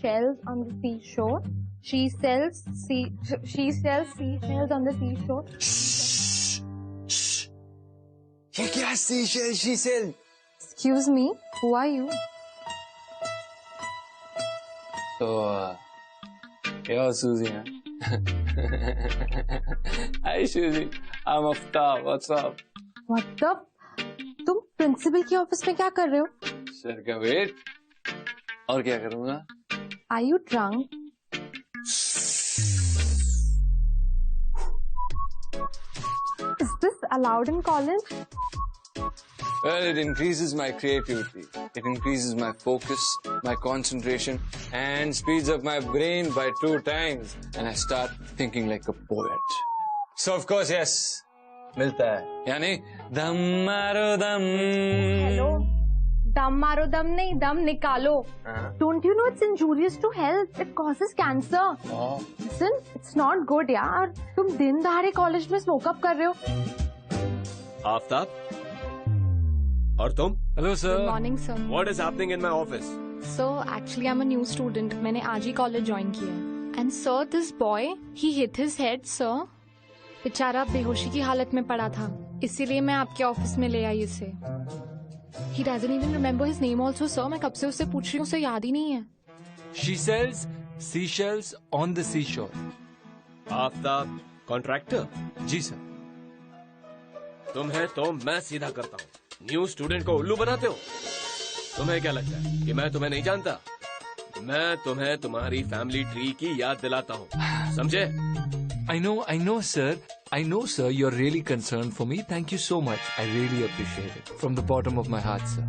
seashells on the seashore. She sells seashells on the seashore. Shh. ये क्या seashell? She sells. Excuse me, who are you? So, you're Susie, huh? Hi, Susie. I'm Aftab. What's up? What up? तुम principal के office में क्या कर रहे हो? Sir का वेट। और क्या करूँगा? Are you drunk? Is this allowed in college? Well, it increases my creativity. It increases my focus, my concentration, and speeds up my brain by 2 times. And I start thinking like a poet. So, of course, yes. मिलता है यानी दम मारो दम। Hello, दम मारो दम नहीं, दम निकालो। Don't you know it's injurious to health? It causes cancer. Listen, it's not good यार। तुम दिन दहाड़े कॉलेज में स्मोकअप कर रहे हो। आफ्ताब, और तुम? Hello sir. Good morning sir. What is happening in my office? So actually I'm a new student. मैंने आज ही कॉलेज ज्वाइन किया है। And sir, this boy, he hit his head, sir. बेचारा बेहोशी की हालत में पड़ा था, इसीलिए मैं आपके ऑफिस में ले आई इसे। He doesn't even remember his name also, sir. मैं कब से उससे पूछ रही हूँ, उसे याद ही नहीं है। She sells seashells on the seashore. Aftab Contractor? जी सर। तुम है तो मैं सीधा करता हूँ। न्यू स्टूडेंट को उल्लू बनाते हो। तुम्हें क्या लगता है कि मैं तुम्हें नहीं जानता? मैं तुम्हें तुम्हारी फैमिली ट्री की याद दिलाता हूँ, समझे? I know, sir. I know, sir. You're really concerned for me. Thank you so much. I really appreciate it from the bottom of my heart, sir.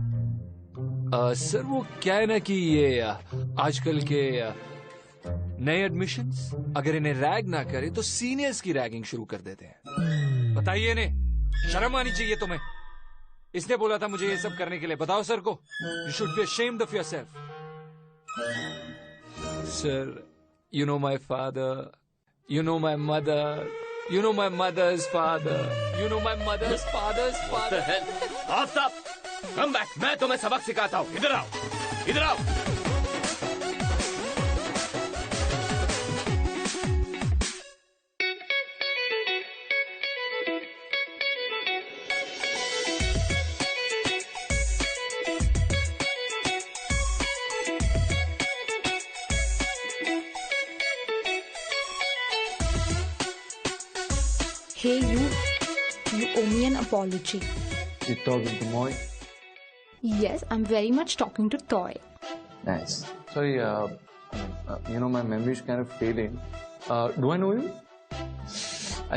Sir वो क्या है ना कि ये आजकल के नए एडमिशंस अगर इन्हें रैग ना करे तो सीनियर्स की रैगिंग शुरू कर देते हैं। बताइए इन्हें, शर्म आनी चाहिए तुम्हें। इसने बोला था मुझे ये सब करने के लिए। बताओ सर को। You should be ashamed of yourself. Sir, you know my father. You know my mother. You know my mother's father. You know my mother's father's father. Aftab, come back. मैं तुम्हें सबक सिखाता हूँ। इधर आओ, इधर आओ। Hey you owe me an apology. You talking to Moy? Yes, I'm very much talking to Toy. Nice. Sorry, my memory is kind of fading. Do I know you?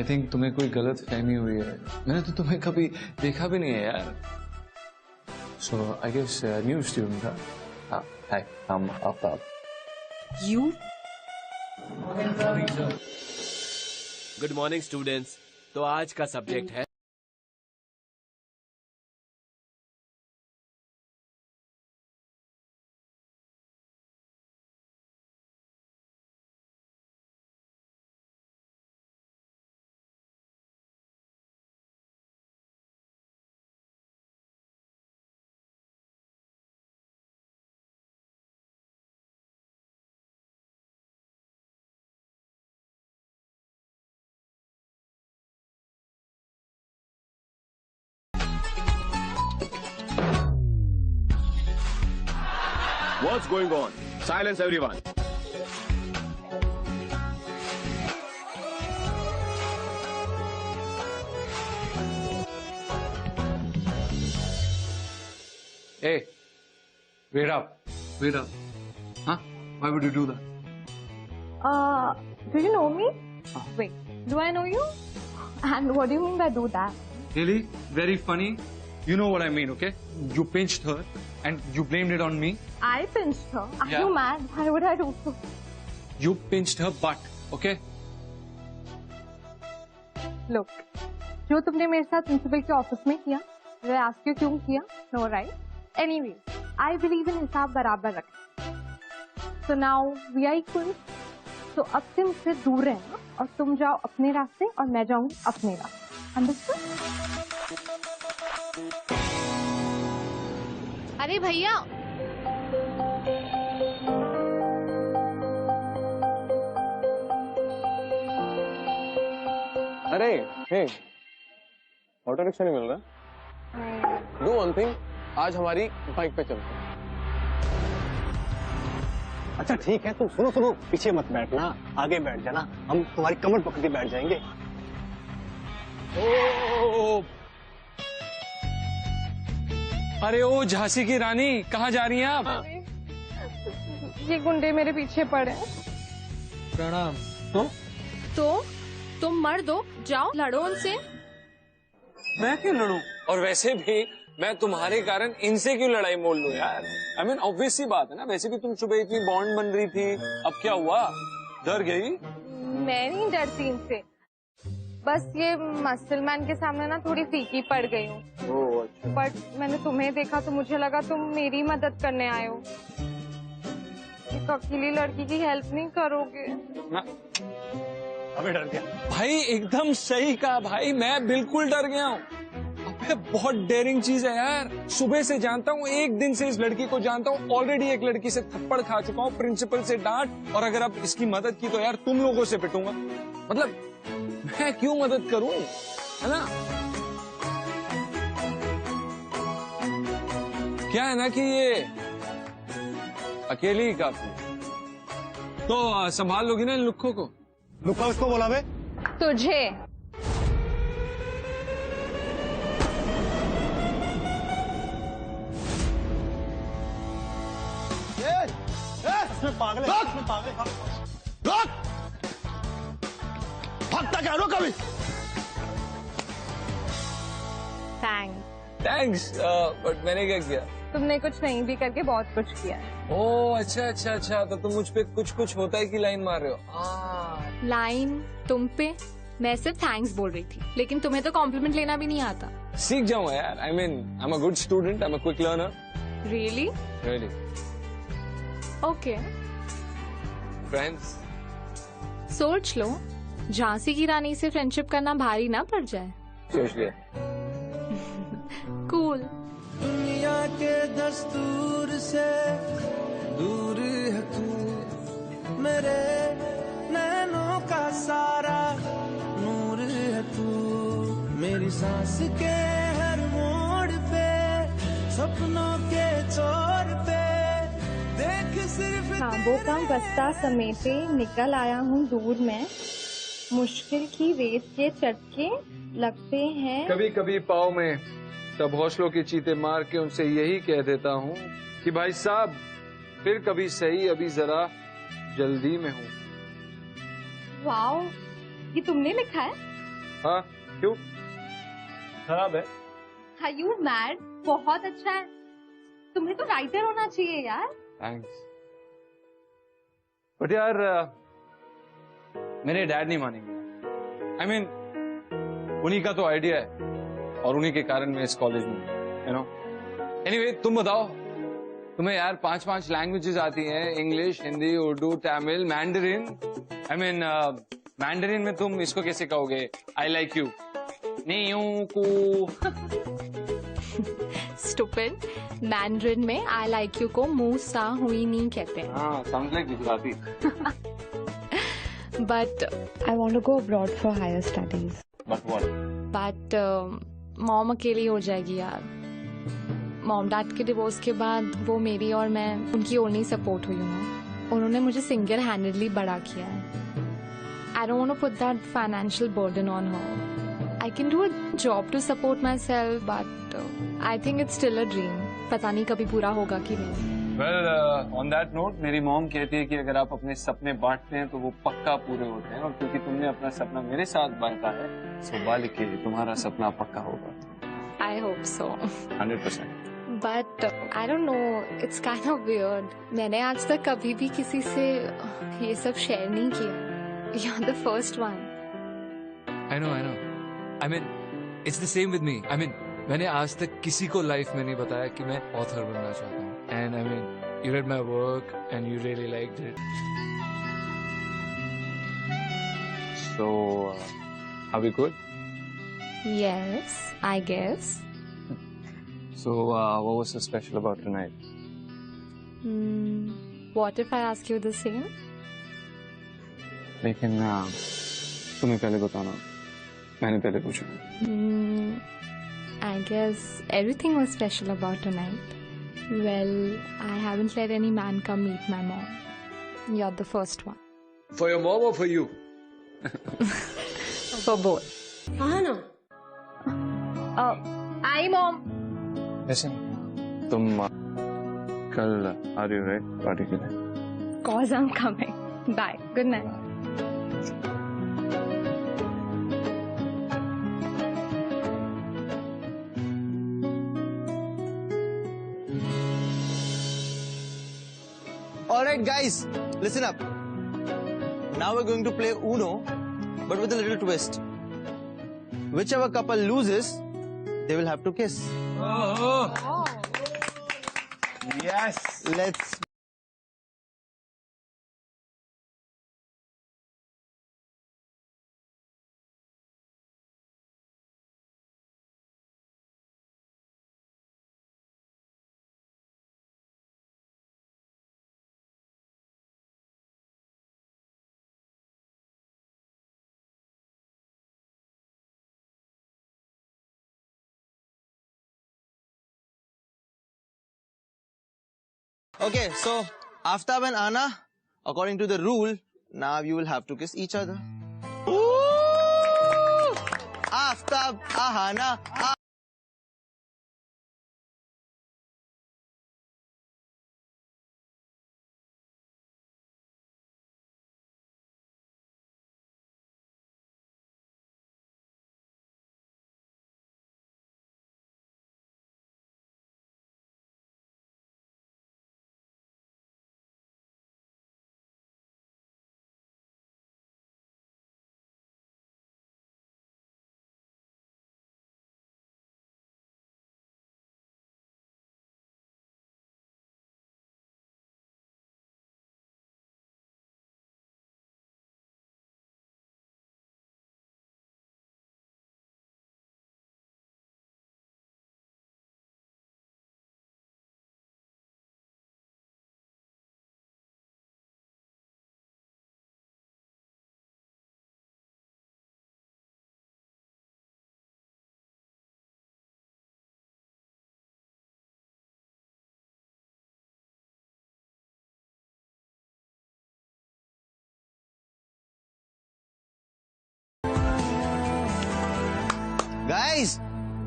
I think तुम्हें कोई गलत फहमी हुई है। मैंने तो तुम्हें कभी देखा भी नहीं है यार। So I guess new student, huh? Hi, I'm Aftab. You? Good morning students. तो आज का सब्जेक्ट है What's going on? Silence everyone. Hey, wait up. Huh? Why would you do that? Do you know me? Wait, do I know you? And what do you mean by do that? Really? Very funny. You know what I mean, okay? You pinched her and you blamed it on me. I pinched her. Are Yeah. you mad? Why would I do so? You pinched her butt, okay? Look, जो तुमने मेरे साथ principal के office में किया, मैं ask you क्यों किया? No, right? Anyway, I believe in हिसाब बराबर रखना. So now we are equal. तो अब से मुझसे दूर रहना और तुम जाओ अपने रास्ते और मैं जाऊंगी अपने रास्ते. Understood? अरे भैया, अरे हे, ऑटो रिक्शा नहीं मिल रहा। डू वन थिंग, आज हमारी बाइक पे चलते हैं। अच्छा ठीक है, तुम सुनो सुनो, पीछे मत बैठना, आगे बैठ जाना, हम तुम्हारी कमर पकड़ के बैठ जाएंगे। ओ, अरे ओ झांसी की रानी, कहाँ जा रही हैं आप? ये गुंडे मेरे पीछे पड़े हैं। प्रणाम। तो तुम मर्द हो, जाओ लड़ो उनसे। मैं क्यों लड़ूं? और वैसे भी मैं तुम्हारे कारण इनसे क्यों लड़ाई मोल लूं यार? I mean, ऑब्वियस सी बात है ना। वैसे भी तुम सुबह इतनी बॉन्ड बन रही थी, अब क्या हुआ? डर गई? मैं नहीं डरती इनसे, बस ये मसल मैन के सामने ना थोड़ी फीकी पड़ गई हूँ। ओह अच्छा। बट मैंने तुम्हें देखा तो मुझे लगा तुम मेरी मदद करने आए हो। एक अकेली लड़की की हेल्प नहीं करोगे? ना अबे डर गया। भाई एकदम सही कहा भाई, मैं बिल्कुल डर गया हूँ। अबे बहुत डेयरिंग चीज है यार। सुबह से जानता हूँ, एक दिन से इस लड़की को जानता हूँ। ऑलरेडी एक लड़की से थप्पड़ खा चुका हूँ, प्रिंसिपल से डांट, और अगर अब इसकी मदद की तो यार तुम लोगों से पिटूंगा। मतलब मैं क्यों मदद करूं, है ना? क्या है ना कि ये अकेली ही काफी। तो संभाल लोगी ना इन लुक्खों को? लुक्का उसको बोला बे। तुझे। पागल है, पागल है। भागता क्या, रुक अभी। थैंक्स, बट मैंने क्या किया? तुमने कुछ नहीं भी करके बहुत कुछ किया है। ओह अच्छा अच्छा अच्छा, तो तुम मुझ पे कुछ कुछ होता है कि लाइन मार रहे हो? लाइन तुम पे? मैं सिर्फ थैंक्स बोल रही थी, लेकिन तुम्हें तो कॉम्प्लीमेंट लेना भी नहीं आता। सीख जाऊंगा यार। आई mean I am a good student, I am a quick learner. Really? Really. Okay. Friends, सोच लो, झांसी की रानी से फ्रेंडशिप करना भारी ना पड़ जाए। सोच लिया। कूल। दुनिया के दस्तूर से दूर है तू, मेरे नैनों का सारा नूर है तू, मेरी सांस के हर मोड़ पे, सपनों के छोर पे, देख सिर्फ ख्वाबों का बस्ता समेटे निकल आया हूँ दूर में, मुश्किल की रेत के चटके लगते हैं। कभी कभी पाँव में तब हौसलों की चीते मार के उनसे यही कह देता हूँ कि भाई साहब फिर कभी सही, अभी जरा जल्दी में हूँ। वाओ, ये तुमने लिखा है? हाँ, क्यों? खराब है? Are you mad? बहुत अच्छा है। तुम्हें तो राइटर होना चाहिए यार। थैंक्स। बट यार मेरे डैड नहीं मानेंगे। आई मीन उन्हीं का तो आइडिया है और उन्हीं के कारण मैं इस कॉलेज में, यू नो। एनीवे, तुम बताओ, तुम्हें यार 5 लैंग्वेजेस आती हैं, English, Hindi, Urdu, Tamil, Mandarin. I mean Mandarin में तुम इसको कैसे कहोगे? I like you. नहीं को स्टूपिड। मैंड्रिन में आई लाइक यू को मुंह सा हुई नहीं कहते हैं। हाँ, sound like Gujarati. But I want to go abroad for higher studies. But mom अकेली हो जाएगी यार। मॉम डैड के डिवोर्स के बाद वो मेरी और मैं उनकी ओनली सपोर्ट हुई हूँ। उन्होंने मुझे सिंगल हैंडेडली बड़ा किया है। I don't want to put that financial burden on her. I can do a job to support my self, but I think it's still a dream. पता नहीं कभी पूरा होगा कि नहीं। वेल, ऑन दैट नोट, मेरी मॉम कहती है कि अगर आप अपने सपने बांटते हैं तो वो पक्का पूरे होते हैं, और क्योंकि तुमने अपना सपना मेरे साथ बांटा है, सो बालिके तुम्हारा सपना पक्का होगा। I hope so. 100%। But I don't know, it's kind of weird. मैंने आज तक कभी भी किसी से ये सब शेयर नहीं किया। You are the first one. I know. I mean, it's the same with me. I mean, मैंने आज तक किसी को लाइफ में नहीं बताया कि मैं ऑथर बनना चाहता हूँ। And I mean, you read my work and you really liked it. So, are we good? Yes, I guess. So, what was so special about tonight? What if I ask you the same? लेकिन तुम्हें पहले बताना। मैंने पहले पूछा। I guess everything was special about tonight. Well, I haven't let any man come meet my mom. You're the first one. For your mom or for you? For both. Ahana. Hi, Mom. Listen, तुम कल आ रही हो right party के लिए? Of course I'm coming. Bye. Good night. Alright guys, listen up. Now we're going to play Uno, but with a little twist. Whichever couple loses, they will have to kiss. Yes. Let's. Okay, so Aftab and Ana, according to the rule, now you will have to kiss each other. Ooh! Aftab, Ahana,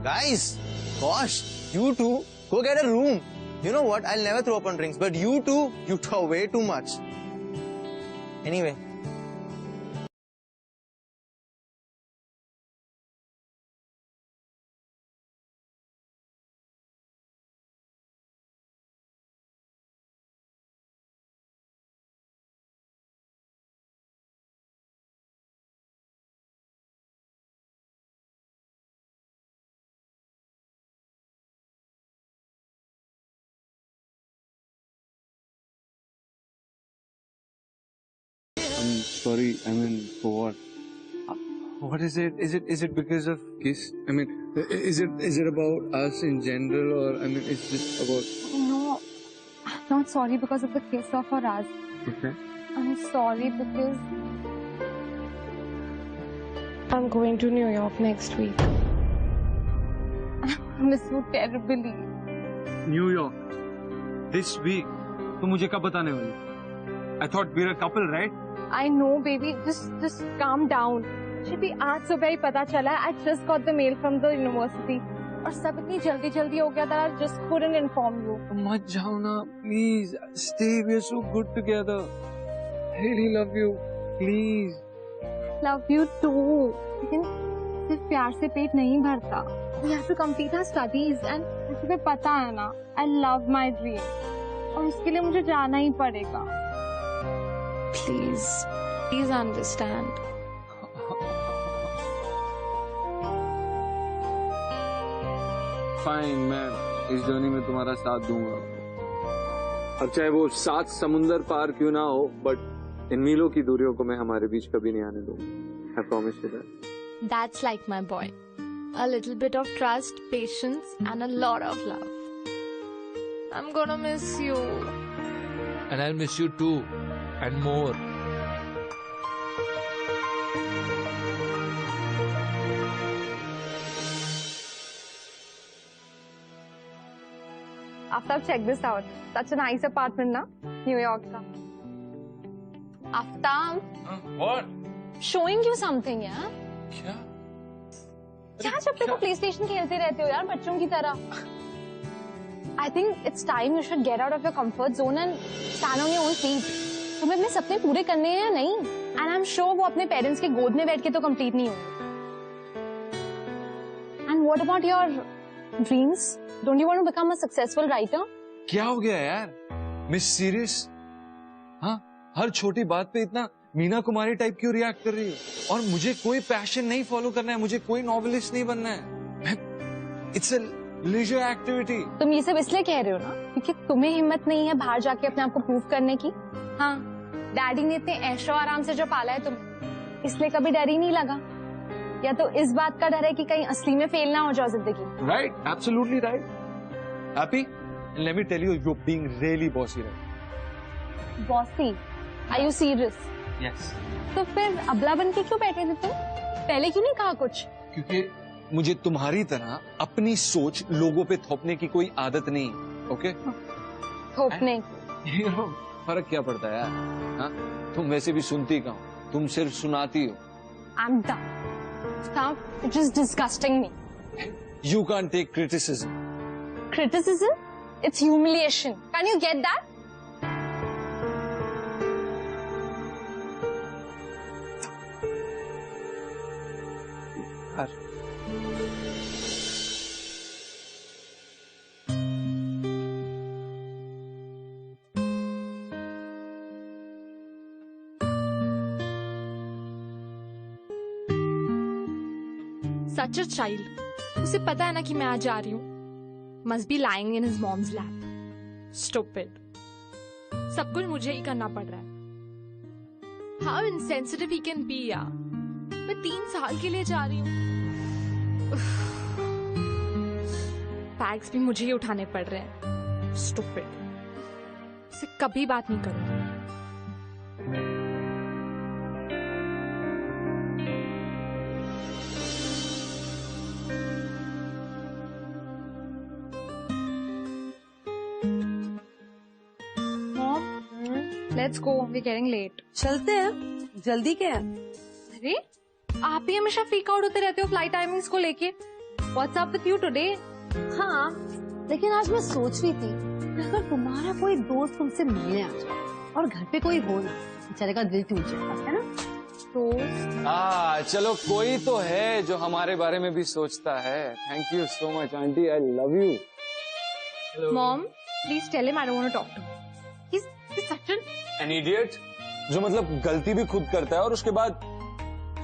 Guys, gosh, you two, go get a room. You know what, I'll never throw up on drinks, but you two, you throw way too much. Anyway. I'm sorry, I mean, for what? What is it? Is it because of kiss? I mean, is it about us in general, or I mean, it's just about? No, I'm not sorry because of the kiss or for us. Okay. I'm sorry because I'm going to New York next week. I miss you terribly. New York. This week. तो मुझे कब बताने वाली? I thought we're a couple, right? I know, baby. Just calm down. मुझे भी आज सुबह ही पता चला. I just got the mail from the university. और सब इतनी जल्दी हो गया that I just couldn't inform you. मत जाओ ना, please. Stay. We're so good together. I really love you. Please. Love you too. लेकिन सिर्फ प्यार से पेट नहीं भरता. We have to complete our studies and मुझे पता है ना. I love my dream. और उसके लिए मुझे जाना ही पड़ेगा. Please understand. Fine, मैं इस जर्नी में तुम्हारा साथ दूंगा. अब चाहे वो 7 समुंदर पार क्यों ना हो, but इन मीलों की दूरियों को मैं हमारे बीच कभी नहीं आने दूंगा. I promise you that. That's like my boy. A little bit of trust, patience, and a lot of love. I'm gonna miss you. And I'll miss you too. And more. Aftab, check this out. Such a nice apartment ना, New York का. Aftab, What? showing you something यार. क्या? क्या जब तक play station खेलते रहते हो यार बच्चों की तरह. I think it's time you should get out of your comfort zone and stand on your own feet. तुम्हें अपने सपने पूरे करने हैं या नहीं? And I'm sure वो अपने पेरेंट्स के गोद में बैठ के तो कंप्लीट नहीं होंगे. And what about your dreams? Don't you want to become a successful writer? क्या हो गया यार? Miss serious? हाँ, हर छोटी बात पे इतना मीना कुमारी टाइप क्यों रिएक्ट कर रही है? और मुझे कोई पैशन नहीं फॉलो करना है, मुझे कोई नॉवेलिस्ट नहीं बनना है. It's a leisure activity. तुम ये सब इसलिए कह रहे हो ना क्योंकि तुम्हें हिम्मत नहीं है बाहर जाके अपने आप को प्रूव करने की. हाँ, डैडी ने इतने ऐशो आराम से जो पाला है तुम्हें, इसलिए कभी डर ही नहीं लगा. या तो इस बात का डर है कि कहीं असली में फेल ना हो जाओ जिंदगी. Right, absolutely right. Happy, let me tell you, you are being really bossy right. Bossy? Are you serious? Yes. तो फिर अबला बन के क्यों बैठे थे तुम? पहले क्यों नहीं कहा कुछ? क्योंकि मुझे तुम्हारी तरह अपनी सोच लोगों पे थोपने की कोई आदत नहीं. ओके? थोपने? फर्क क्या पड़ता है यार? हाँ, तुम वैसे भी सुनती कहाँ, तुम सिर्फ सुनाती हो. I'm done. Stop. It's just disgusting me. You can't take criticism. Criticism? It's humiliation. Can you get that? Such a child. उसे पता है ना कि मैं आज जा रही हूँ. Must be lying in his mom's lap. Stupid. सब कुछ मुझे ही करना पड़ रहा है. How insensitive he can be यार. मैं 3 साल के लिए जा रही हूँ. बैग्स भी मुझे ही उठाने पड़ रहे हैं. Stupid. उससे कभी बात नहीं करूँगी. Let's go. We're getting late. चलते हैं. जल्दी क्या है? अरे, आप ही हमेशा फ्रीक आउट होते रहते हो फ्लाइट टाइमिंग्स को लेके. What's up with you today? हाँ, लेकिन आज मैं सोच रही थी कि अगर तुम्हारा कोई दोस्त तुमसे मिलने आ जाए और घर पे कोई हो ना, बेचारे का दिल टूट जाएगा, है ना? दोस्त? चलो कोई तो है जो हमारे बारे में भी सोचता है. Thank you so much aunty, I love you. Mom, please tell him I don't want to talk to him. He's such an idiot, जो मतलब गलती भी खुद करता है और उसके बाद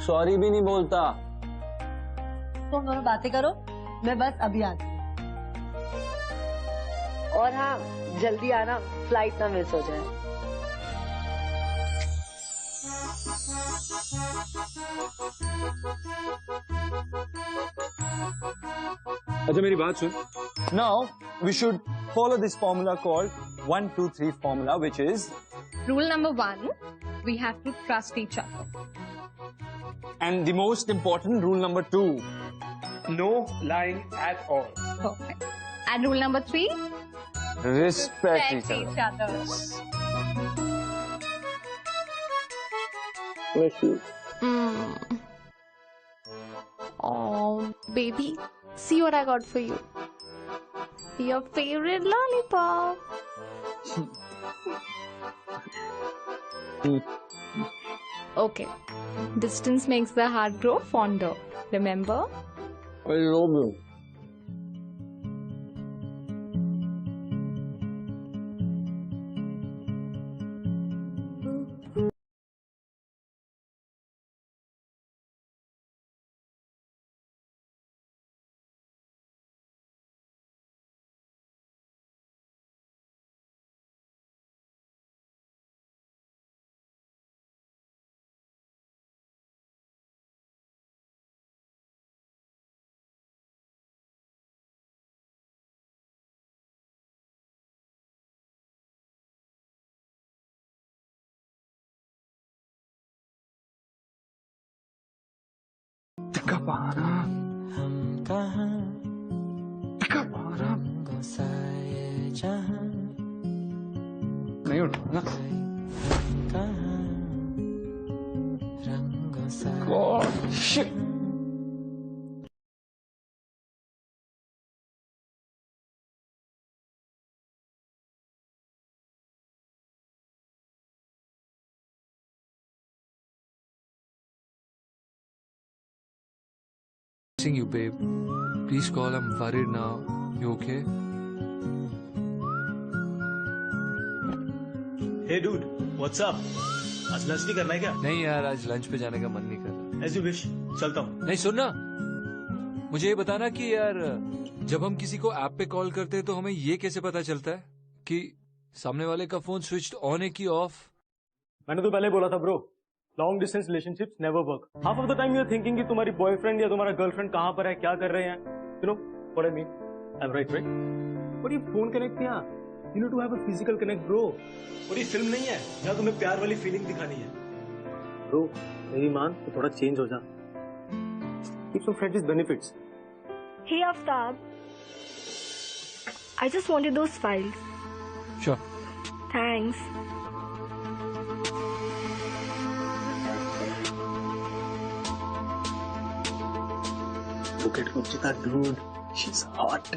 सॉरी भी नहीं बोलता. तुम दोनों बातें करो, मैं बस अभी आती हूँ. और हाँ, जल्दी आना, फ्लाइट ना मिस हो जाए. अच्छा मेरी बात सुन. Now we should follow this formula called 1, 2, 3 formula, which is rule number 1. We have to trust each other. And the most important rule number 2. No lying at all. Perfect. And rule number 3. Respect Each other. Bless you. Oh, baby. See what I got for you. Your favorite lollipop. Okay. Distance makes the heart grow fonder. Remember? I love you. हम कहाँ नहीं उठना। God, shit. Missing you, babe. Please call. I'm worried now. You okay? Hey dude, what's up? आज lunch नहीं करना है क्या? नहीं यार, आज लंच पे जाने का मन नहीं कर रहा। As you wish, चलता हूँ। नहीं सुनना, मुझे ये बताना कि यार जब हम किसी को ऐप पे कॉल करते हैं तो हमें ये कैसे पता चलता है कि सामने वाले का फोन स्विच्ड ऑन है कि ऑफ? मैंने तो पहले बोला था bro, long distance relationships never work. Half of the time you are thinking कि तुम्हारी बॉयफ्रेंड या तुम्हारा गर्लफ्रेंड कहाँ पर है, क्या कर रहे हैं। You know what I mean? I am right right? But ये फोन कनेक्ट किया, you need to have a physical connect bro. और ये फिल्म नहीं है जहाँ तुम्हें प्यार वाली फीलिंग दिखानी है। ब्रो मेरी मान तो थोड़ा चेंज हो जा। Keep some friends benefits. Hey Aftab, I just wanted those files. Sure. Thanks. Look at Ruchita, dude. She's hot.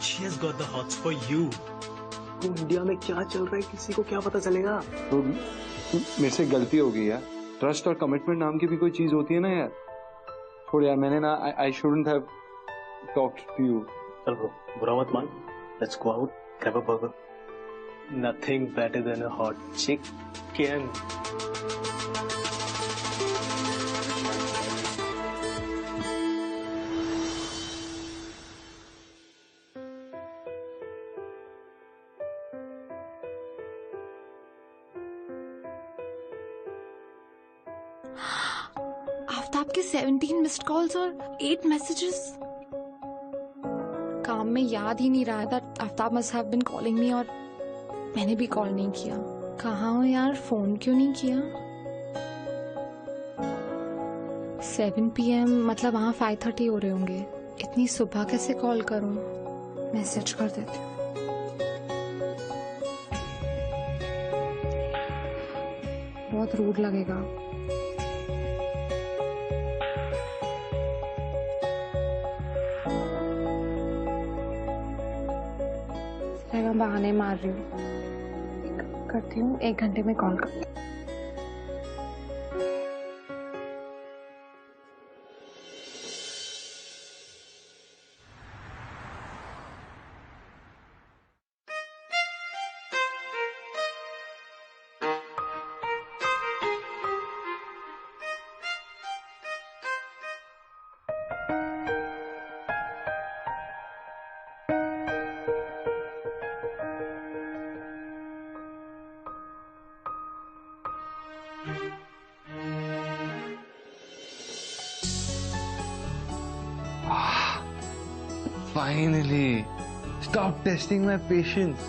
She has got the hots for you. तो इंडिया में क्या चल रहा है किसी को क्या पता चलेगा। तो मेरे से गलती हो गई यार। ट्रस्ट और कमिटमेंट नाम की भी कोई चीज होती है ना यार। छोड़ यार, मैंने ना I shouldn't have talked to you. चल ब्रो, बुरा मत मान। Let's go out, grab a burger. Nothing better than a hot chicken. Aftab के 17 मिस्ड कॉल्स और 8 मैसेजेस। काम में याद ही नहीं रहा था Aftab must have been calling me और मैंने भी कॉल नहीं किया। कहाँ हो यार, फोन क्यों नहीं किया? 7 PM मतलब वहाँ 5:30 हो रहे होंगे। इतनी सुबह कैसे कॉल करूँ? मैसेज कर देती हूँ। बहुत रूड लगेगा। मैं बहाने मार रही हूँ। करती हूँ 1 घंटे में कॉल करती हूँ। Finally, stop testing my patience.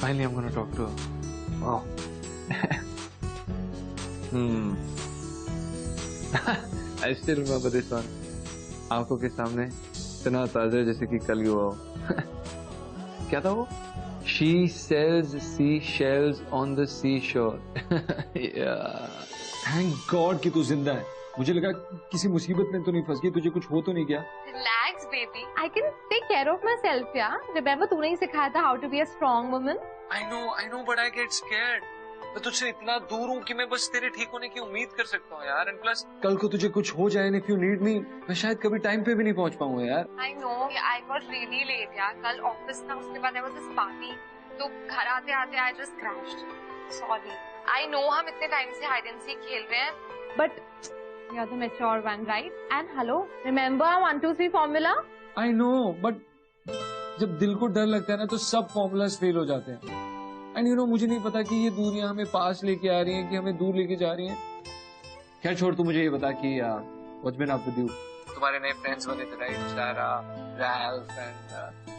Finally, I'm gonna talk to her. Wow. I still remember this one. आंखों के सामने इतना ताजा जैसे कि कल ही हुआ हो। क्या था वो? She sells seashells on the seashore. Yeah. Thank God कि तू जिंदा है। मुझे लगा किसी मुसीबत में तो नहीं फंस गई, तुझे कुछ हो तो नहीं गया? Relax, baby. I can take care of myself, yeah. Remember, तूने ही सिखाया था how to be a strong woman. I know, but I get scared. मैं तुझसे इतना दूर हूँ कि मैं बस तेरे ठीक होने की उम्मीद कर सकता हूँ यार। एंड प्लस कल को तुझे कुछ हो जाए, if you need me, मैं शायद कभी टाइम पे भी नहीं पहुँच पाऊंगा यार। I know, I got really late यार। कल ऑफिस था, उसके बाद there was this party, तो घर आते आते I just crashed. Sorry. I know हम इतने टाइम से hide and seek खेल रहे हैं, but you're the mature one, right? And hello, remember our 1, 2, 3 formula? I know, but जब दिल को डर लगता है ना तो सब फॉर्मूलाज फेल हो जाते हैं। एंड यू नो, मुझे नहीं पता कि ये दूरियां हमें पास लेके आ रही हैं कि हमें दूर लेके जा रही हैं। खैर छोड़, तू मुझे ये बता कि what's been up with you? तुम्हारे नए फ्रेंड्स बने थे right? Sara, Ralph and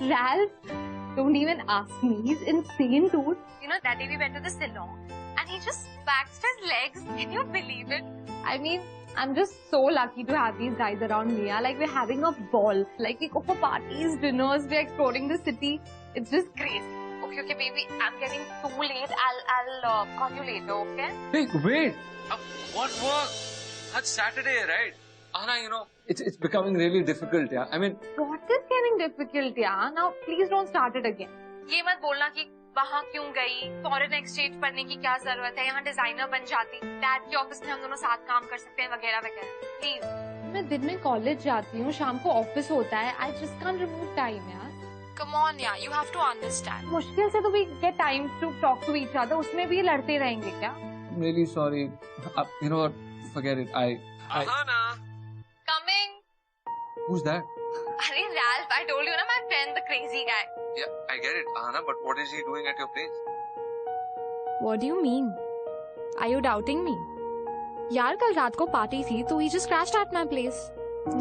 Ralph, don't even ask me. He's insane, dude. You know, that day we went to the salon and he just waxed his legs. Can you believe it? I mean, I'm just so lucky to have these guys around me. Yeah? Like we're having a ball. Like we go for parties, dinners, we're exploring the city. It's just crazy. Okay, baby. I'm getting too late. I'll call you later. Okay? Hey, wait. What work? It's Saturday, right? Anna, you know, it's becoming really difficult. Yeah, I mean. What is getting difficult? Yeah. Now please don't start it again. ये मत बोलना कि वहाँ क्यों गई, foreign exchange पढ़ने की क्या जरूरत है, यहाँ डिजाइनर बन जाती, डैड के ऑफिस में हम दोनों साथ काम कर सकते हैं वगैरह वगैरह. प्लीज. मैं दिन में कॉलेज जाती हूँ, शाम को ऑफिस होता है. I just can't remove time यार. Come on, yeah, you have to understand. मुश्किल से तो we get time to talk to each other. उसमें भी लड़ते रहेंगे क्या? I'm really sorry. You know what? Forget it. Ahana. Coming. Who's that? अरे Ralph, I told you ना, my friend, the crazy guy. Yeah, I get it, Ahana. But what is he doing at your place? What do you mean? Are you doubting me? यार कल रात को party थी तो he just crashed at my place.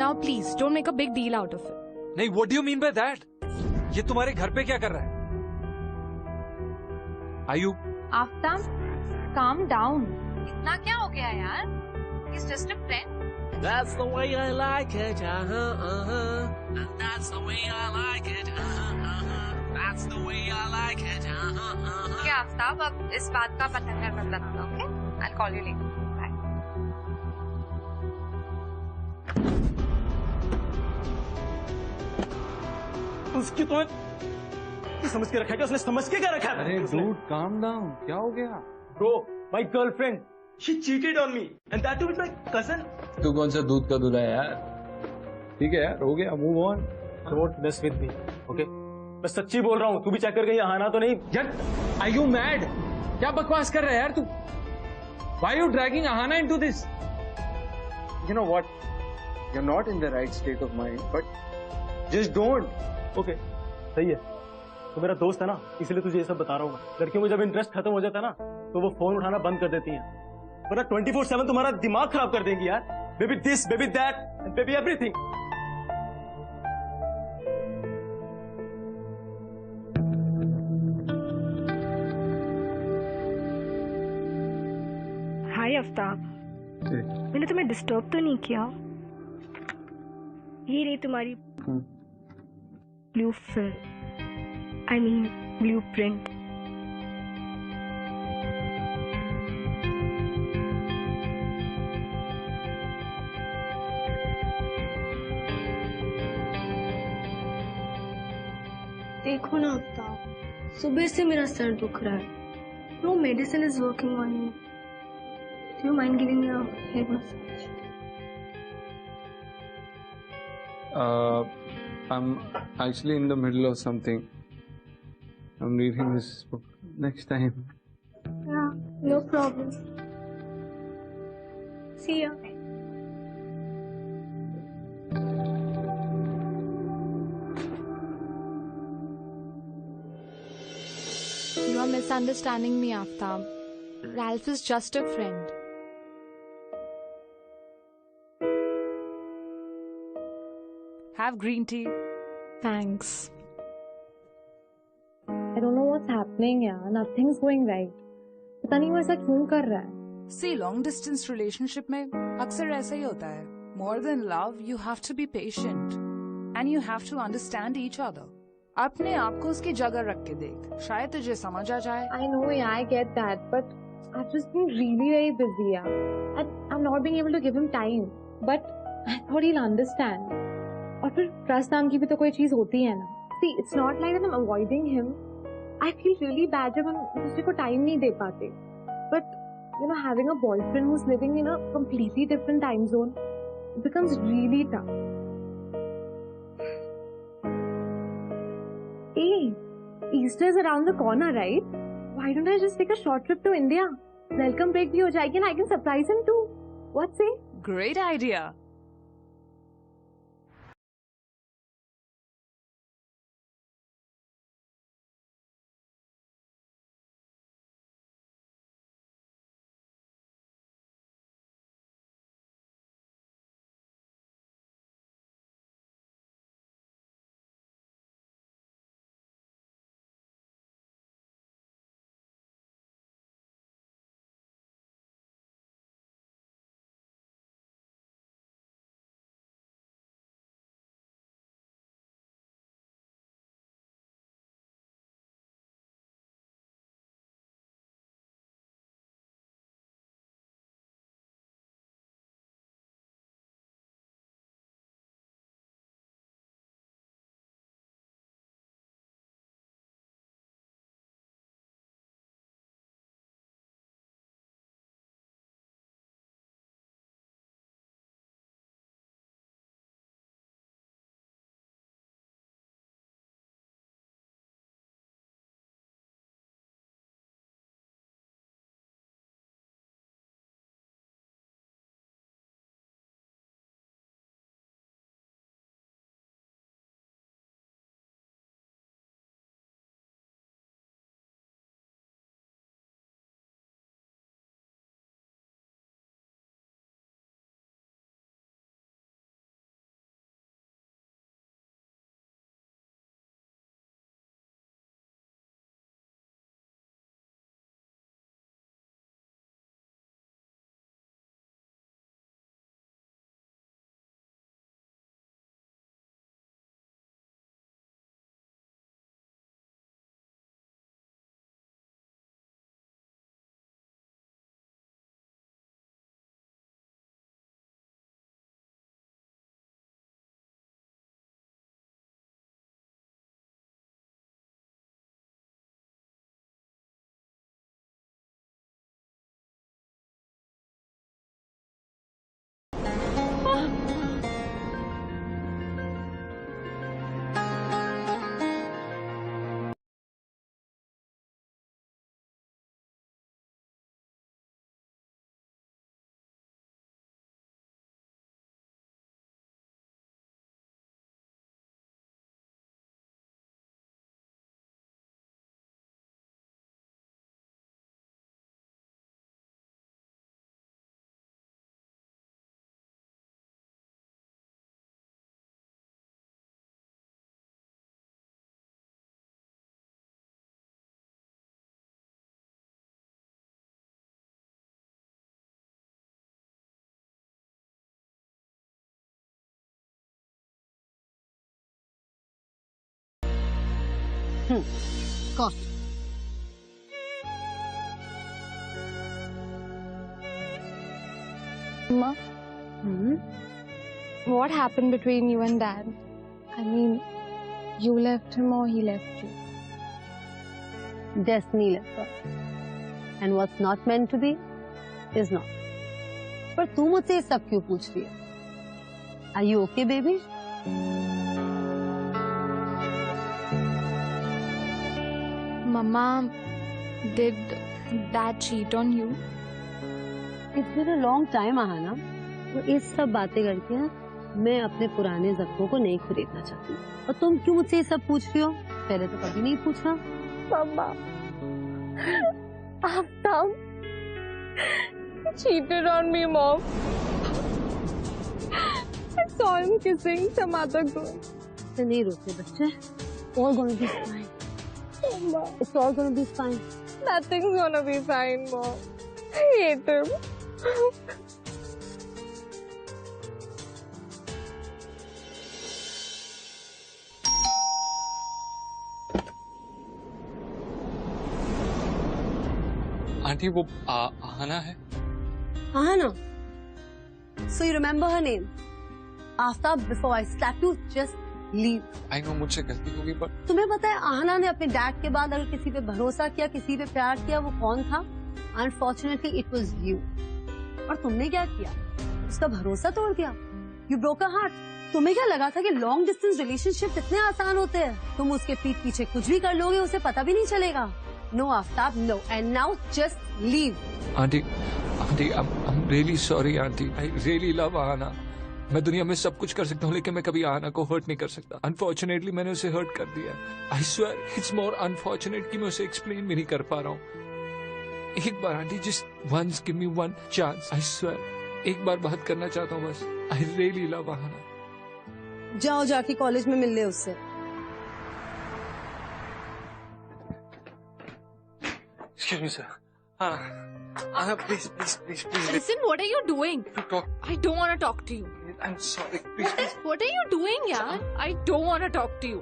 Now please don't make a big deal out of it. नहीं, what do you mean by that? ये तुम्हारे घर पे क्या कर रहा है? Are you? Aftab, calm down. इतना क्या हो गया यार? He's just a friend. That's the way I like it. And that's the way I like it. That's the way I like it. क्या आफ्ताब, अब इस बात का पता कर मत बनाना, okay? I'll call you later. Bye. उसकी तो समझ के रखा है क्या? उसने समझ के क्या रखा है? अरे dude, calm down. क्या हो गया? Bro, my girlfriend, she cheated on me, and that too with my cousin. तू कौन सा दूध का दूल्हा है यार? ठीक है यार, हो गया. Move on. Don't mess with me, okay? मैं सच्ची बोल रहा हूँ. तू भी चेक कर कहीं आना तो नहीं. यार, are you mad? क्या बकवास कर रहा है यार तू? Why are you dragging Ahana into this? You know what? You're not in the right state of mind, but just don't. Okay, सही है. तो मेरा दोस्त है ना, इसलिए तुझे ये सब बता रहा हूँ. लड़कियों में जब इंटरेस्ट खत्म हो जाता है ना, तो वो फोन उठाना बंद कर देती हैं. वरना 24/7 तुम्हारा दिमाग खराब कर देंगी यार. Baby this, baby that, and baby everything. Hi Aftab, मैंने तुम्हें डिस्टर्ब तो नहीं किया? ये रही तुम्हारी blue film, I mean blueprint. देखो ना आफ्ताब, सुबह से मेरा सर दुख रहा है. No medicine is working on me. Do you mind giving me a head massage? I'm actually in the middle of something. I'm reading this book. Next time. Yeah, no problem. See ya. You are misunderstanding me, Aftab. Ralph is just a friend. Have green tea. Thanks. I don't know what's happening यार. Nothing's going right. पता नहीं वो ऐसा क्यों कर रहा है. See, long distance relationship में अक्सर ऐसा ही होता है. More than love, you have to be patient. And you have to understand each other. अपने आप को उसकी जगह रख के देख. शायद तुझे समझ आ जाए. I know, yeah, I get that, but I've just been really very busy, yeah. And I'm not being able to give him time. But I thought he'll understand. और फिर ट्रस्ट नाम की भी तो कोई चीज होती है ना. See, it's not like that I'm avoiding him. I feel really bad जब हम दूसरे को टाइम नहीं दे पाते. But you know, having a boyfriend who's living in a completely different time zone becomes really tough. Hey, Easter is around the corner, right? Why don't I just take a short trip to India? Welcome break भी हो जाएगी and I can surprise him too. What say? Great idea. Coffee. Ma, what happened between you and Dad? I mean, you left him or he left you? Destiny left us. And what's not meant to be is not. पर तू मुझसे ये सब क्यों पूछ रही है? Are you okay, baby? Mama, did Dad cheat on you? It's been a long time, Aahana. तो इस सब बातें करके ना मैं अपने पुराने जख्मों को नहीं खरीदना चाहती। और तुम क्यों मुझसे ये सब पूछ रही हो? पहले तो कभी नहीं पूछा। Mama, Aftab cheated on me, Mom. I saw him kissing some other girl. तो नहीं रोते बच्चे। All gonna be fine. Mama, It's all gonna be fine. nothing's gonna be fine, Mom. I hate him. Aunty वो आहाना है। Aahana? So you remember her name? Aftab, before I slap you, just leave. I know मुझसे गलती होगी पर तुम्हें पता है आहाना ने अपने डैड के बाद अगर किसी पे भरोसा किया, किसी पे प्यार किया, वो कौन था? Unfortunately, it was you. और तुमने क्या किया? उसका भरोसा तोड़ दिया। You broke her heart. तुम्हें क्या लगा था कि लॉन्ग डिस्टेंस रिलेशनशिप इतने आसान होते हैं? तुम उसके पीठ पीछे कुछ भी कर लोगे, उसे पता भी नहीं चलेगा। No, Aftab, no. And now just leave. Aunty, I'm really sorry, aunty. I really love Aahana. मैं दुनिया में सब कुछ कर सकता हूँ, लेकिन मैं कभी आहाना को हर्ट नहीं कर सकता। Unfortunately, मैंने उसे हर्ट कर दिया है। I swear, it's more unfortunate कि मैं उसे explain भी नहीं कर पा रहा हूँ। एक बार aunty, just once, give me one chance. I swear, एक बार बात करना चाहता हूँ बस। I really love Aahana. जाओ जाके कॉलेज में मिल ले उससे। Excuse me, sir. Anna, please. Listen, what are you doing? To talk. I don't want to talk to you. I'm sorry. Please. What are you doing, yaar? I don't want to talk to you.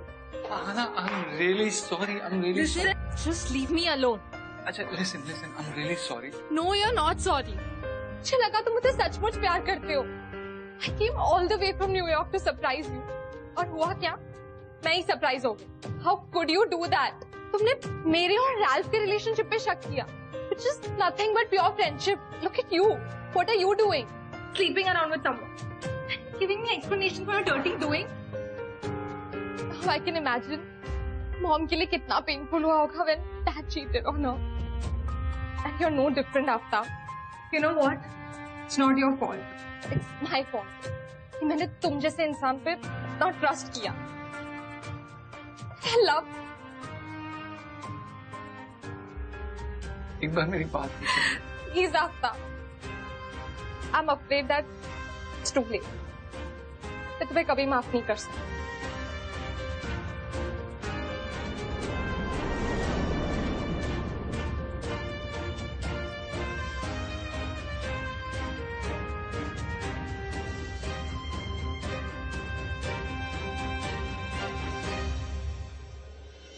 Anna, I'm really sorry. I'm really sorry. Just leave me alone. अच्छा, listen. I'm really sorry. No, you're not sorry. मुझे लगा तुम मुझसे सचमुच प्यार करते हो। I came all the way from New York to surprise you. और हुआ क्या? मैं ही सरप्राइज हो गई। How could you do that? तुमने मेरे और रैल्फ के रिलेशनशिप पे शक किया। Which is nothing but pure friendship. Look at you. What are you doing? Sleeping around with someone. Giving me explanation for your dirty doing. Now I can imagine. Mom के लिए कितना painful हुआ होगा when dad cheated on her. And you're no different, Aftab. You know what? It's not your fault. It's my fault. कि मैंने तुम जैसे इंसान पे इतना ट्रस्ट किया। I love. एक बार मेरी बात सुनो। Please, Aftab. I'm afraid that it's too late. मैं तुम्हें कभी माफ नहीं कर सकती।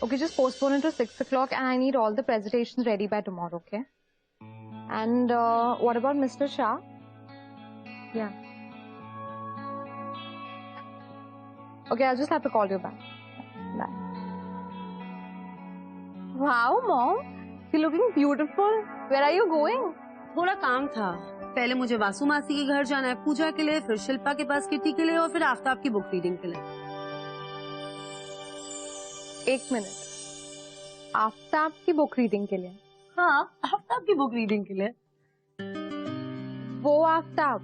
Okay, just postpone it to 6 o'clock and I need all the presentations ready by tomorrow, okay? And what about Mr. Shah? Yeah. Okay, I'll just have to call you back. Bye. Wow, Mom. You're looking beautiful. Where are you going? थोड़ा काम था। पहले मुझे वासु मासी के घर जाना है पूजा के लिए, फिर शिल्पा के पास किटी के लिए और फिर आफ्ताब की बुक रीडिंग के लिए। एक मिनट। आफ्ताब की बुक रीडिंग के लिए? हाँ, आफ्ताब की बुक रीडिंग के लिए। वो आफ्ताब?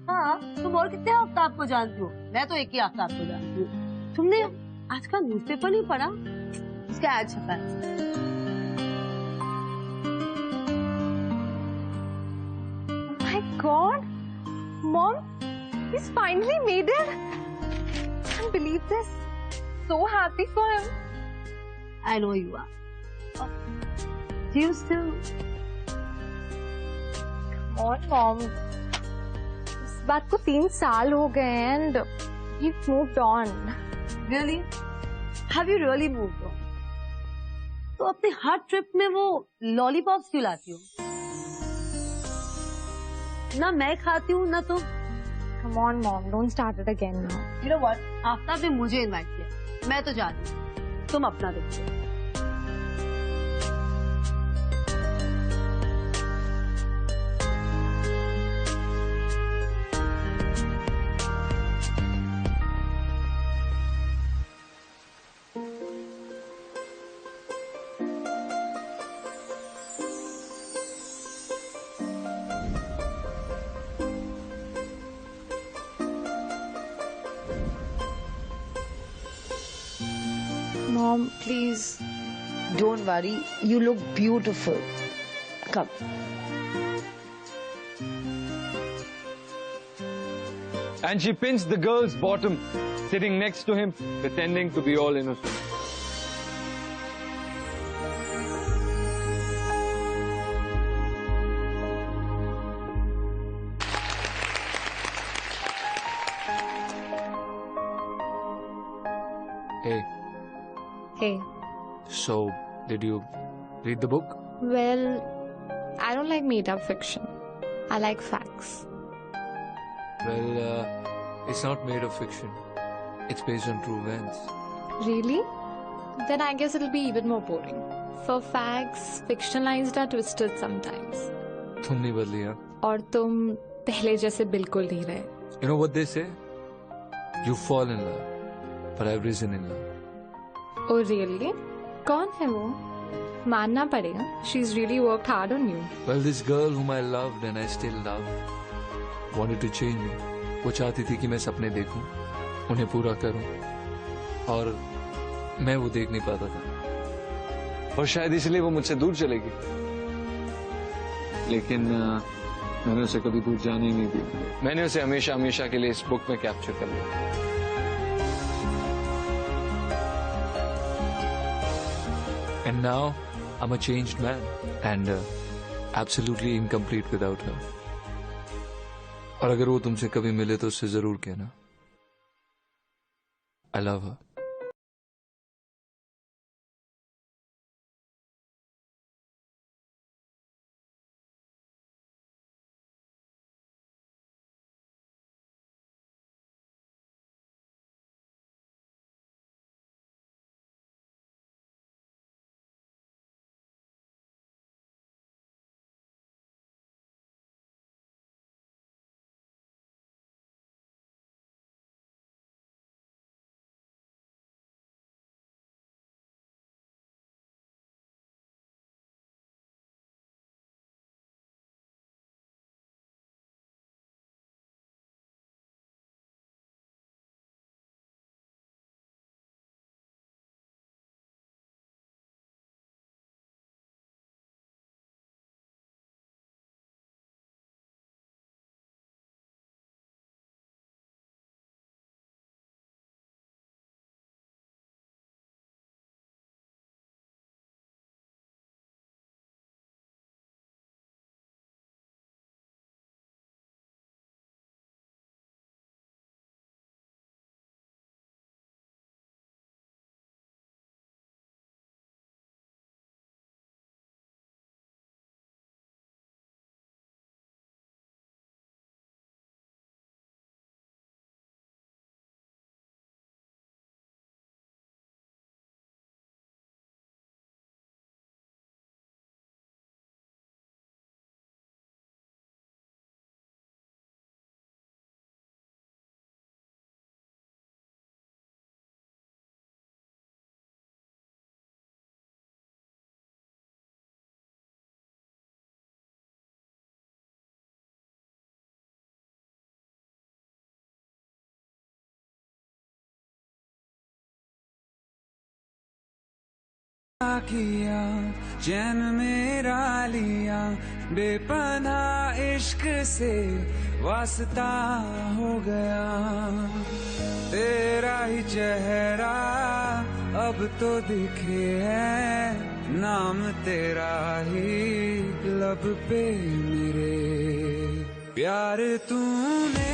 हाँ, तुम और कितने आफ्ताब को जानती हो? मैं तो एक ही आफ्ताब को जानती हूँ। तुमने आज का न्यूज़पेपर नहीं पढ़ा? उसका एड छपा है। My God, Mom, he's finally made it. I can't believe this. So happy for him. I know you are. Do you still? Come on, Mom. इस बात को 3 साल हो गए and you've moved on. Really? Have you really moved on? तो अपने हर trip में वो लॉलीपॉप्स क्यों लाती हो? ना मैं खाती हूँ ना तुम। Come on, Mom, don't start it again now. You know what? Aftab ने मुझे इनवाइट किया, मैं तो जा रही हूँ, तुम अपना देखो। Mom, please. Don't worry, you look beautiful. Come. And she pinched the girl's bottom, sitting next to him, pretending to be all innocent. Hey. Hey. So, did you read the book? Well, I don't like made-up fiction. I like facts. Well, it's not made of fiction. It's based on true events. Really? Then I guess it'll be even more boring. For facts, fictionalized are twisted sometimes. तुम नहीं बदली हाँ? और तुम पहले जैसे बिल्कुल नहीं रहे. You know what they say? You fall in love, but I've risen in love. Oh really? कौन है वो? मानना पड़ेगा. She's really worked hard on you. Well, this girl whom I loved and I still love wanted to change me. वो चाहती थी कि मैं सपने देखूं, उन्हें पूरा करूं, और मैं वो देख नहीं पाता था. और शायद इसलिए वो मुझसे दूर चलेगी. लेकिन मैंने उसे कभी दूर जाने ही नहीं दी. मैंने उसे हमेशा हमेशा के लिए इस बुक में कैप्चर कर लिया. And now I'm a changed man and absolutely incomplete without her. और अगर वो तुमसे कभी मिले तो उससे जरूर कहना I love her. किया चैन मेरा लिया बेपनाह इश्क से वास्ता हो गया तेरा ही चेहरा अब तो दिखे है नाम तेरा ही लब पे मेरे प्यार तूने